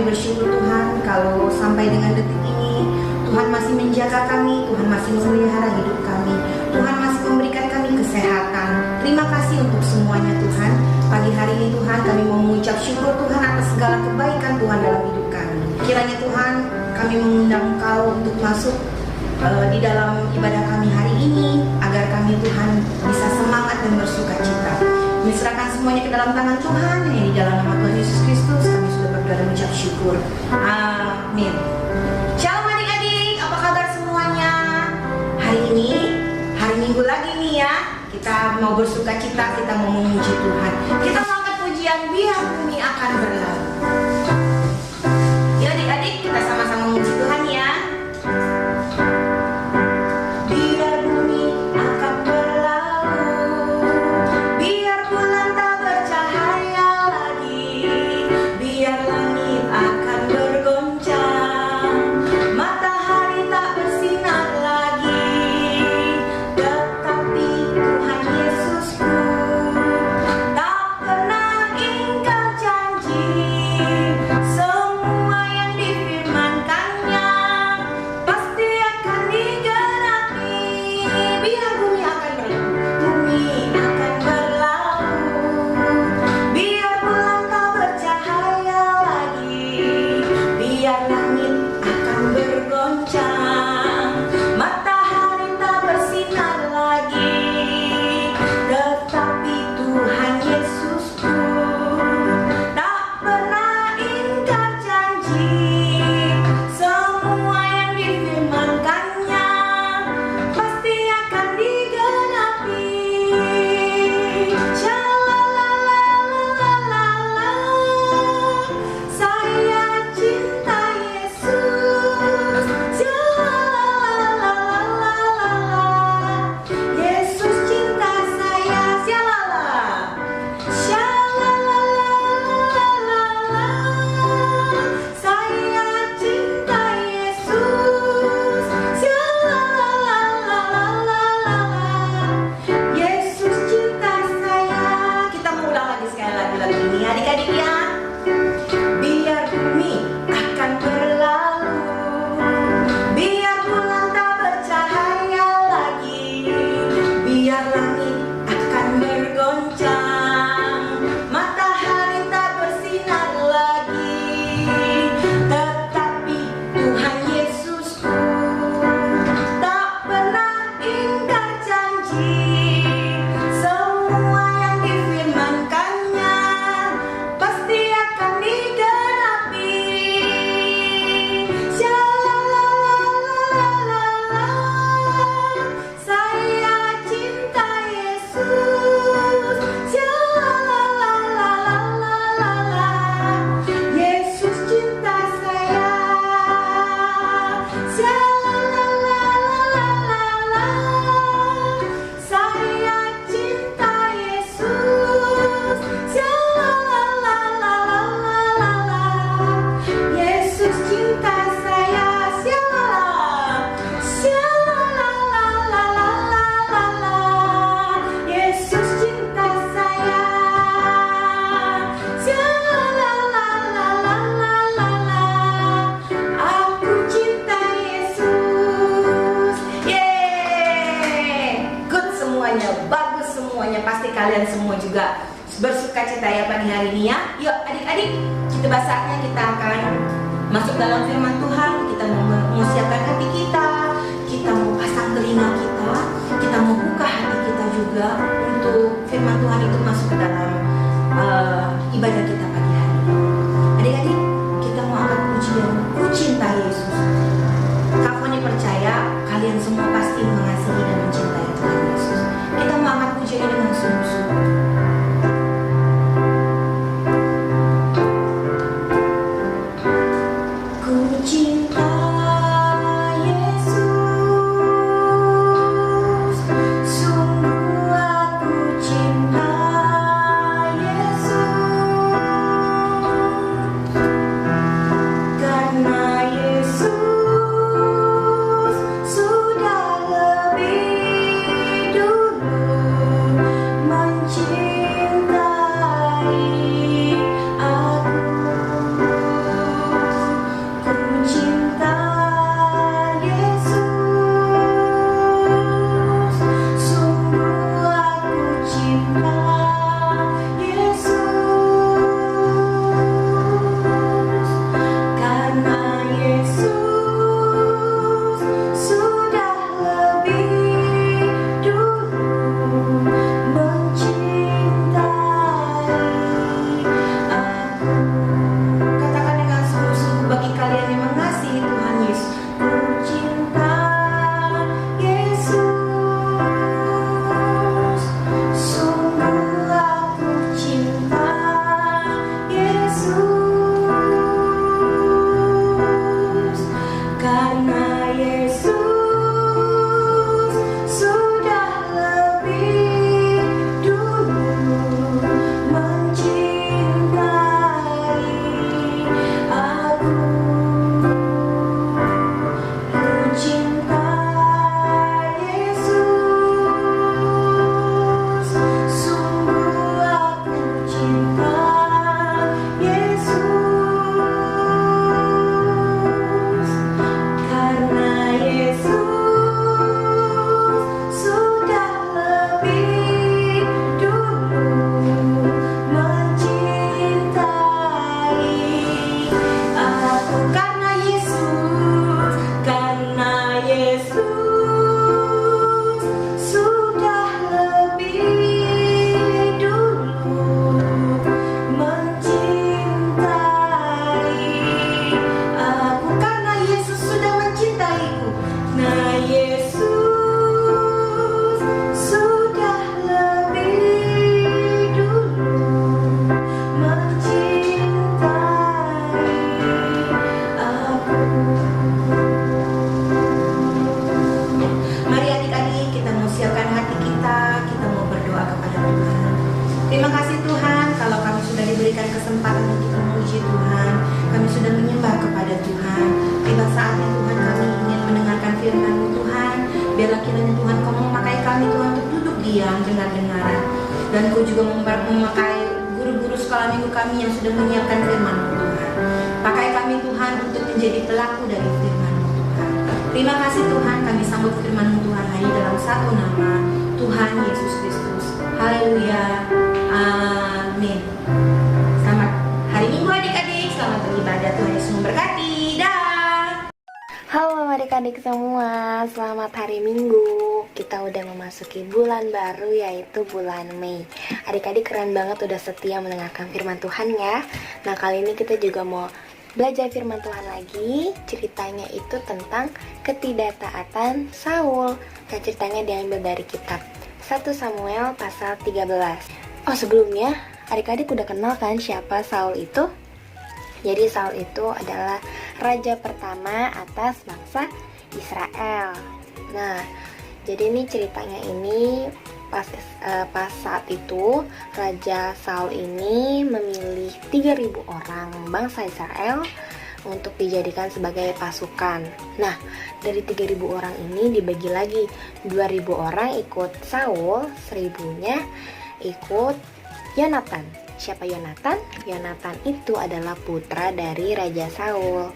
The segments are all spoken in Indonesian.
kami bersyukur Tuhan kalau sampai dengan detik ini Tuhan masih menjaga kami, Tuhan masih memelihara hidup kami, Tuhan masih memberikan kami kesehatan. Terima kasih untuk semuanya Tuhan. Pagi hari ini Tuhan kami mau mengucap syukur Tuhan atas segala kebaikan Tuhan dalam hidup kami. Kiranya Tuhan kami mengundang Engkau untuk masuk di dalam ibadah kami hari ini, agar kami Tuhan bisa semangat dan bersuka cita. Kami serahkan semuanya ke dalam tangan Tuhan. Yang di dalam nama Tuhan Yesus Kristus kami sudah berdoa dan mengucap syukur. Amin. Shalom adik-adik, apa kabar semuanya? Hari ini hari Minggu lagi nih ya. Kita mau bersuka cita, kita mau memuji Tuhan. Kita mau angkat pujian biar bumi akan berlalu. Ya adik-adik, kita sama-sama memuji Tuhan ya. Kalian semua juga bersuka cita ya pagi hari ini ya. Yuk adik-adik, kita saatnya kita akan masuk dalam firman Tuhan. Kita mau siapkan hati kita, kita mau pasang telinga kita mau buka hati kita juga untuk firman Tuhan itu masuk ke dalam ibadah kita pagi hari ini. Adik-adik, kita mau angkat pujian Ku Cinta Yesus. Kak Foni percaya kalian semua pasti mengasihi dan mencintai Tuhan Yesus. Kita mau angkat pujian dengan sungguh-sungguh. Ku cinta sungguh aku cinta Yesus. kepada Tuhan. Tiba saatnya Tuhan kami ingin mendengarkan firman-Mu Tuhan. Biarlah kiranya Tuhan Kau memakai kami Tuhan untuk duduk diam dengar-dengaran. Dan Kau juga memakai guru-guru sekolah minggu kami yang sudah menyiapkan firman-Mu Tuhan. Pakai kami Tuhan untuk menjadi pelaku dari firman-Mu Tuhan. Terima kasih Tuhan, kami sambut firman-Mu Tuhan hanya dalam satu nama, Tuhan Yesus Kristus. Haleluya. Amin. Selamat hari Minggu adik-adik, selamat beribadah, Tuhan Yesus memberkati. Dah. Halo adik-adik semua, selamat hari Minggu. Kita udah memasuki bulan baru, yaitu bulan Mei. Adik-adik keren banget udah setia mendengarkan firman Tuhan ya. Nah, kali ini kita juga mau belajar firman Tuhan lagi. Ceritanya itu tentang ketidaktaatan Saul. Nah, ceritanya diambil dari kitab 1 Samuel pasal 13. Oh, sebelumnya adik-adik udah kenal kan siapa Saul itu? Jadi Saul itu adalah raja pertama atas bangsa Israel. Nah, jadi ini ceritanya ini pas saat itu Raja Saul ini memilih 3.000 orang bangsa Israel untuk dijadikan sebagai pasukan. Nah, dari 3.000 orang ini dibagi lagi, 2.000 orang ikut Saul, 1.000-nya ikut Yonatan. Siapa Yonatan? Yonatan itu adalah putra dari Raja Saul.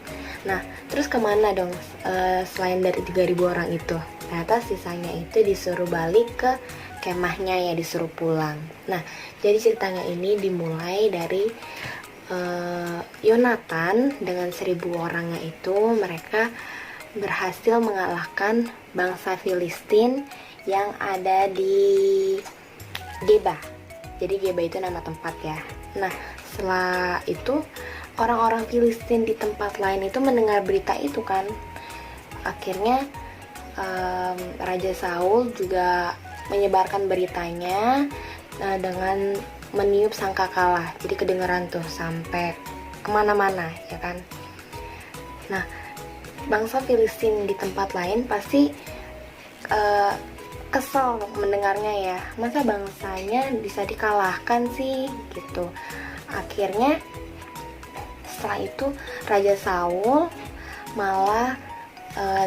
Nah, terus kemana dong selain dari 3.000 orang itu? Ternyata sisanya itu disuruh balik ke kemahnya, ya disuruh pulang. Nah, jadi ceritanya ini dimulai dari Yonatan dengan 1.000 orangnya itu, mereka berhasil mengalahkan bangsa Filistin yang ada di Geba. Jadi Geba itu nama tempat ya. Nah, setelah itu orang-orang Filistin di tempat lain itu mendengar berita itu kan. Akhirnya Raja Saul juga menyebarkan beritanya dengan meniup sangkakala. Jadi kedengeran tuh sampai kemana-mana ya kan. Nah, bangsa Filistin di tempat lain pasti kesel mendengarnya ya, masa bangsanya bisa dikalahkan sih gitu. Akhirnya setelah itu Raja Saul malah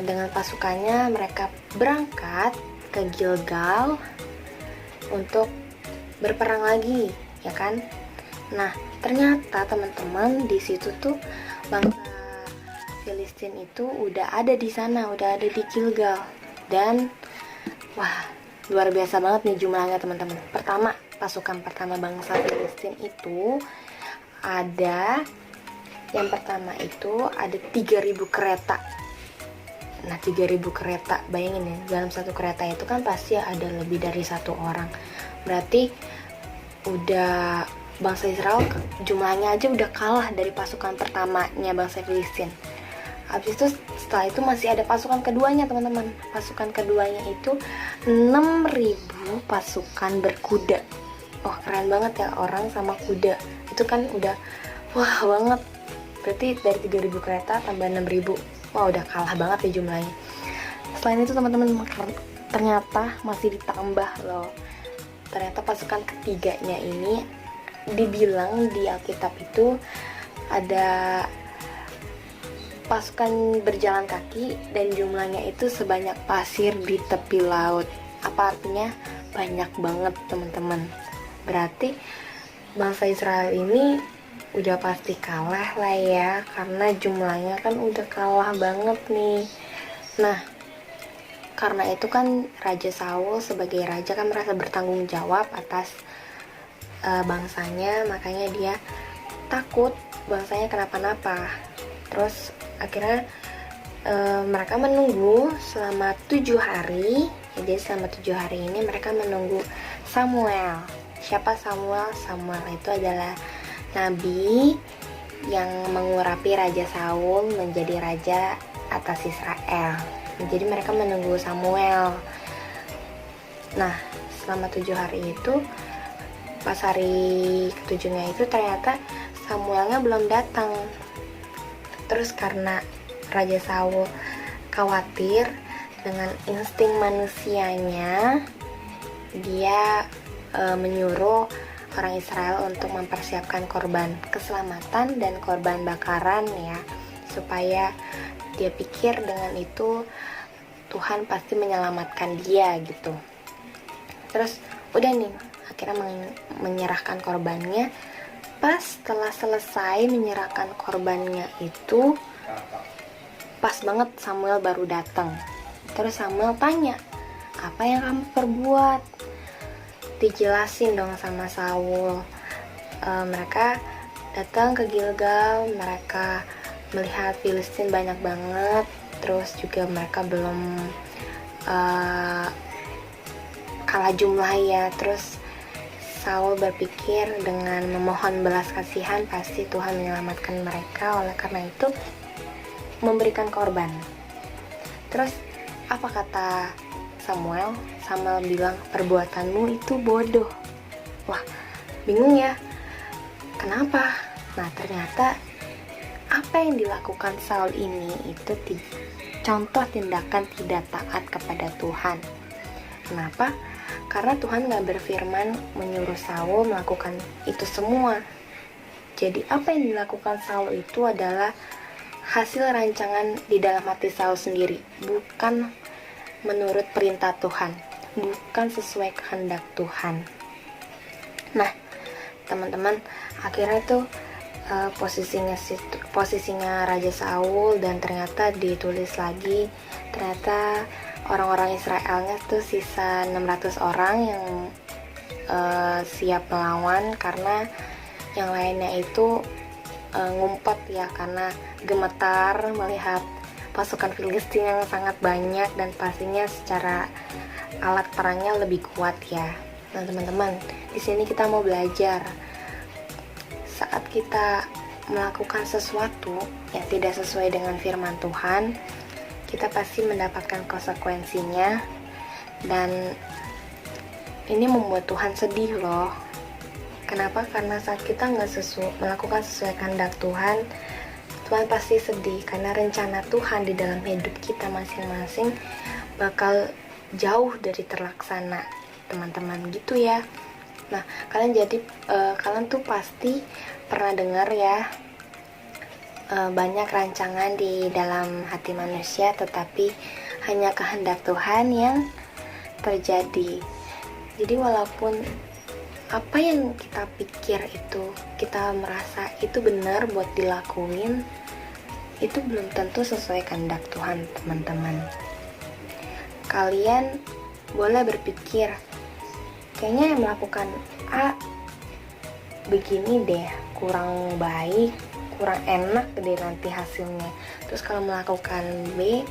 dengan pasukannya mereka berangkat ke Gilgal untuk berperang lagi ya kan. Nah, ternyata teman-teman di situ tuh bangsa Filistin itu udah ada di sana, udah ada di Gilgal. Dan wah, luar biasa banget nih jumlahnya teman-teman. Pertama, pasukan pertama bangsa Filistin itu ada, yang pertama itu ada 3.000 kereta. Nah, 3.000 kereta, bayangin ya, dalam satu kereta itu kan pasti ada lebih dari satu orang. Berarti udah bangsa Israel jumlahnya aja udah kalah dari pasukan pertamanya bangsa Filistin. Habis itu setelah itu masih ada pasukan keduanya teman-teman. Pasukan keduanya itu 6.000 pasukan berkuda. Oh, keren banget ya, orang sama kuda. Itu kan udah wah banget. Berarti dari 3.000 kereta tambah 6.000. Wah, udah kalah banget ya jumlahnya. Selain itu teman-teman, ternyata masih ditambah loh. Ternyata pasukan ketiganya ini dibilang di Alkitab itu ada pasukan berjalan kaki dan jumlahnya itu sebanyak pasir di tepi laut. Apa artinya? Banyak banget teman-teman. Berarti bangsa Israel ini udah pasti kalah lah ya, karena jumlahnya kan udah kalah banget nih. Nah, karena itu kan Raja Saul sebagai raja kan merasa bertanggung jawab atas bangsanya, makanya dia takut bangsanya kenapa-napa. Terus akhirnya mereka menunggu selama 7 hari. Jadi selama 7 hari ini mereka menunggu Samuel. Siapa Samuel? Samuel itu adalah nabi yang mengurapi Raja Saul menjadi raja atas Israel. Jadi mereka menunggu Samuel. Nah, selama 7 hari itu, pas hari ketujuhnya itu ternyata Samuelnya belum datang. Terus karena Raja Saul khawatir dengan insting manusianya, dia menyuruh orang Israel untuk mempersiapkan korban keselamatan dan korban bakaran ya, supaya dia pikir dengan itu Tuhan pasti menyelamatkan dia gitu. Terus udah nih, akhirnya menyerahkan korbannya. Pas setelah selesai menyerahkan korbannya itu, pas banget Samuel baru datang. Terus Samuel tanya, apa yang kamu perbuat? Dijelasin dong sama Saul. Mereka datang ke Gilgal, mereka melihat Filistin banyak banget, terus juga mereka belum kalah jumlah ya. Terus Saul berpikir dengan memohon belas kasihan pasti Tuhan menyelamatkan mereka, oleh karena itu memberikan korban. Terus apa kata Samuel? Samuel bilang, perbuatanmu itu bodoh. Wah, bingung ya, kenapa? Nah, ternyata apa yang dilakukan Saul ini itu contoh tindakan tidak taat kepada Tuhan. Kenapa? Karena Tuhan gak berfirman menyuruh Saul melakukan itu semua. Jadi apa yang dilakukan Saul itu adalah hasil rancangan di dalam hati Saul sendiri, bukan menurut perintah Tuhan, bukan sesuai kehendak Tuhan. Nah, teman-teman, akhirnya tuh posisinya Raja Saul, dan ternyata ditulis lagi, ternyata orang-orang Israelnya tuh sisa 600 orang yang siap melawan, karena yang lainnya itu ngumpet ya, karena gemetar melihat pasukan Filistin yang sangat banyak dan pastinya secara alat perangnya lebih kuat ya. Nah teman-teman, di sini kita mau belajar, saat kita melakukan sesuatu yang tidak sesuai dengan firman Tuhan, kita pasti mendapatkan konsekuensinya, dan ini membuat Tuhan sedih loh. Kenapa? Karena saat kita nggak melakukan sesuai kehendak Tuhan, Tuhan pasti sedih, karena rencana Tuhan di dalam hidup kita masing-masing bakal jauh dari terlaksana, teman-teman, gitu ya. Nah, kalian tuh pasti pernah dengar ya, banyak rancangan di dalam hati manusia, tetapi hanya kehendak Tuhan yang terjadi. Jadi walaupun apa yang kita pikir itu, kita merasa itu benar buat dilakuin, itu belum tentu sesuai kehendak Tuhan, teman-teman. Kalian boleh berpikir, kayaknya yang melakukan A begini deh, kurang baik, kurang enak deh nanti hasilnya. Terus kalau melakukan B,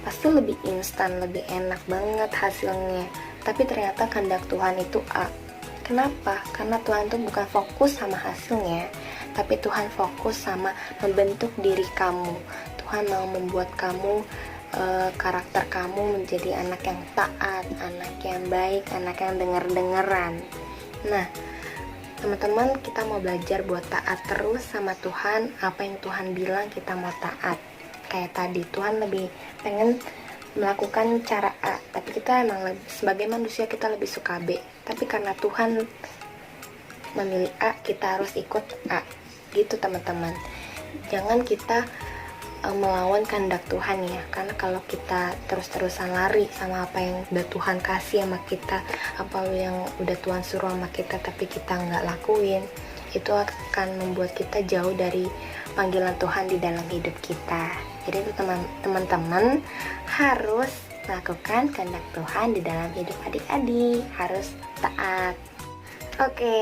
pasti lebih instan, lebih enak banget hasilnya. Tapi ternyata kehendak Tuhan itu A. Kenapa? Karena Tuhan itu bukan fokus sama hasilnya, tapi Tuhan fokus sama membentuk diri kamu. Tuhan mau membuat kamu, karakter kamu menjadi anak yang taat, anak yang baik, anak yang denger-dengeran. Nah, teman-teman, kita mau belajar buat taat terus sama Tuhan. Apa yang Tuhan bilang kita mau taat. Kayak tadi, Tuhan lebih pengen melakukan cara A, tapi kita emang sebagai manusia kita lebih suka B. Tapi karena Tuhan memilih A, kita harus ikut A. Gitu teman-teman. Jangan kita melawan kehendak Tuhan ya, karena kalau kita terus-terusan lari sama apa yang udah Tuhan kasih sama kita, apa yang udah Tuhan suruh sama kita, tapi kita nggak lakuin, itu akan membuat kita jauh dari panggilan Tuhan di dalam hidup kita. Jadi itu teman-teman harus melakukan kehendak Tuhan di dalam hidup adik-adik, harus taat. Oke,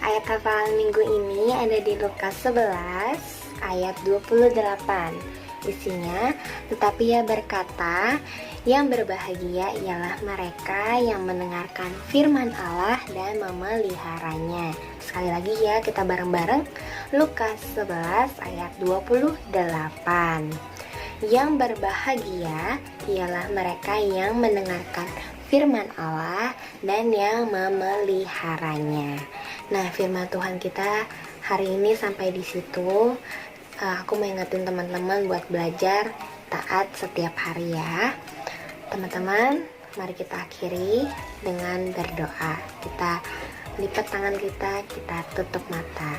ayat hafalan minggu ini ada di Lukas 11 ayat 28. Isinya, tetapi ia berkata, yang berbahagia ialah mereka yang mendengarkan firman Allah dan memeliharanya. Sekali lagi ya, kita bareng-bareng. Lukas 11 ayat 28. Yang berbahagia ialah mereka yang mendengarkan firman Allah dan yang memeliharanya. Nah, firman Tuhan kita hari ini sampai di situ. Aku mau ingetin teman-teman buat belajar taat setiap hari ya. Teman-teman, mari kita akhiri dengan berdoa. Kita lipat tangan kita tutup mata.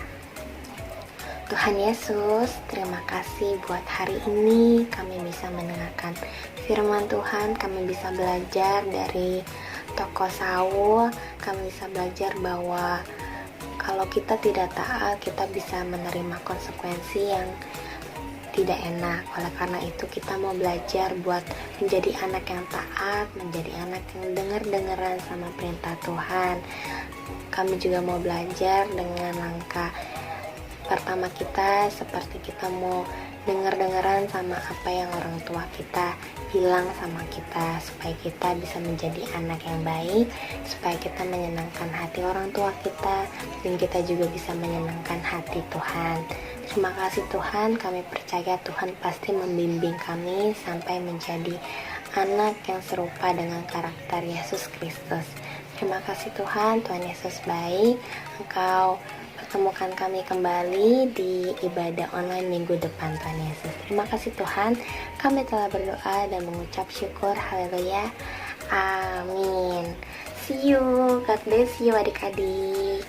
Tuhan Yesus, terima kasih buat hari ini kami bisa mendengarkan firman Tuhan, kami bisa belajar dari tokoh Saul, kami bisa belajar bahwa kalau kita tidak taat, kita bisa menerima konsekuensi yang tidak enak. Oleh karena itu kita mau belajar buat menjadi anak yang taat, menjadi anak yang dengar-dengaran sama perintah Tuhan. Kami juga mau belajar dengan langkah pertama kita, seperti kita mau dengar-dengaran sama apa yang orang tua kita bilang sama kita, supaya kita bisa menjadi anak yang baik, supaya kita menyenangkan hati orang tua kita, dan kita juga bisa menyenangkan hati Tuhan. Terima kasih Tuhan, kami percaya Tuhan pasti membimbing kami sampai menjadi anak yang serupa dengan karakter Yesus Kristus. Terima kasih Tuhan, Tuhan Yesus baik. Engkau pertemukan kami kembali di ibadah online minggu depan, Tuhan Yesus. Terima kasih Tuhan, kami telah berdoa dan mengucap syukur. Haleluya, amin. See you, God bless you adik-adik.